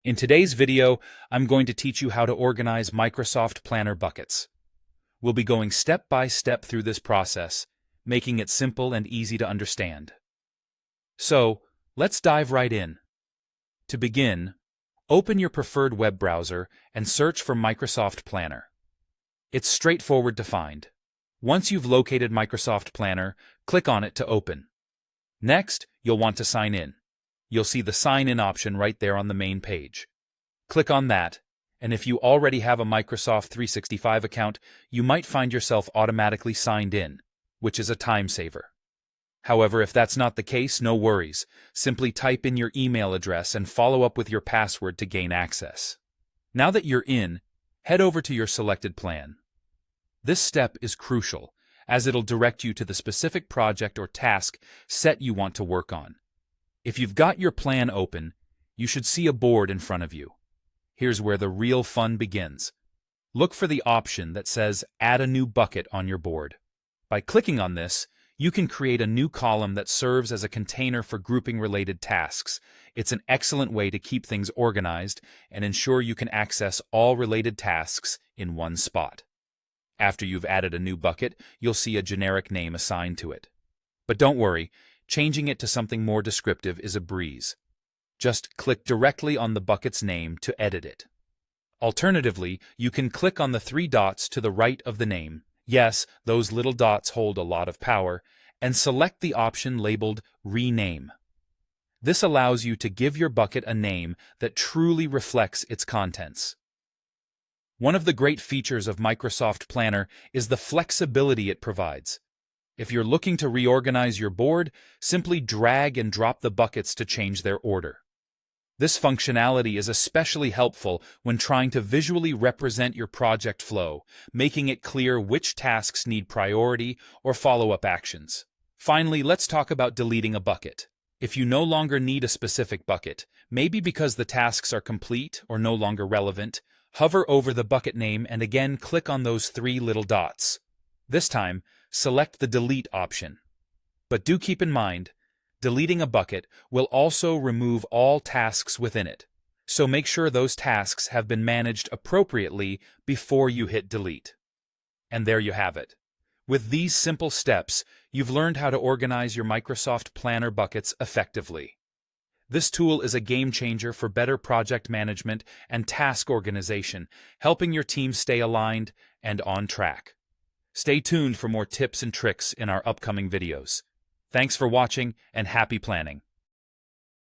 In today's video, I'm going to teach you how to organize Microsoft Planner buckets. We'll be going step by step through this process, making it simple and easy to understand. So, let's dive right in. To begin, open your preferred web browser and search for Microsoft Planner. It's straightforward to find. Once you've located Microsoft Planner, click on it to open. Next, you'll want to sign in. You'll see the Sign In option right there on the main page. Click on that, and if you already have a Microsoft 365 account, you might find yourself automatically signed in, which is a time saver. However, if that's not the case, no worries. Simply type in your email address and follow up with your password to gain access. Now that you're in, head over to your selected plan. This step is crucial, as it'll direct you to the specific project or task set you want to work on. If you've got your plan open, you should see a board in front of you. Here's where the real fun begins. Look for the option that says Add a New Bucket on your board. By clicking on this, you can create a new column that serves as a container for grouping related tasks. It's an excellent way to keep things organized and ensure you can access all related tasks in one spot. After you've added a new bucket, you'll see a generic name assigned to it. But don't worry, changing it to something more descriptive is a breeze. Just click directly on the bucket's name to edit it. Alternatively, you can click on the three dots to the right of the name. Yes, those little dots hold a lot of power, and select the option labeled Rename. This allows you to give your bucket a name that truly reflects its contents. One of the great features of Microsoft Planner is the flexibility it provides. If you're looking to reorganize your board, simply drag and drop the buckets to change their order. This functionality is especially helpful when trying to visually represent your project flow, making it clear which tasks need priority or follow-up actions. Finally, let's talk about deleting a bucket. If you no longer need a specific bucket, maybe because the tasks are complete or no longer relevant, hover over the bucket name and again click on those three little dots. This time, select the Delete option. But do keep in mind, deleting a bucket will also remove all tasks within it, so make sure those tasks have been managed appropriately before you hit delete. And there you have it. With these simple steps, you've learned how to organize your Microsoft Planner buckets effectively. This tool is a game changer for better project management and task organization, helping your team stay aligned and on track. Stay tuned for more tips and tricks in our upcoming videos. Thanks for watching and happy planning.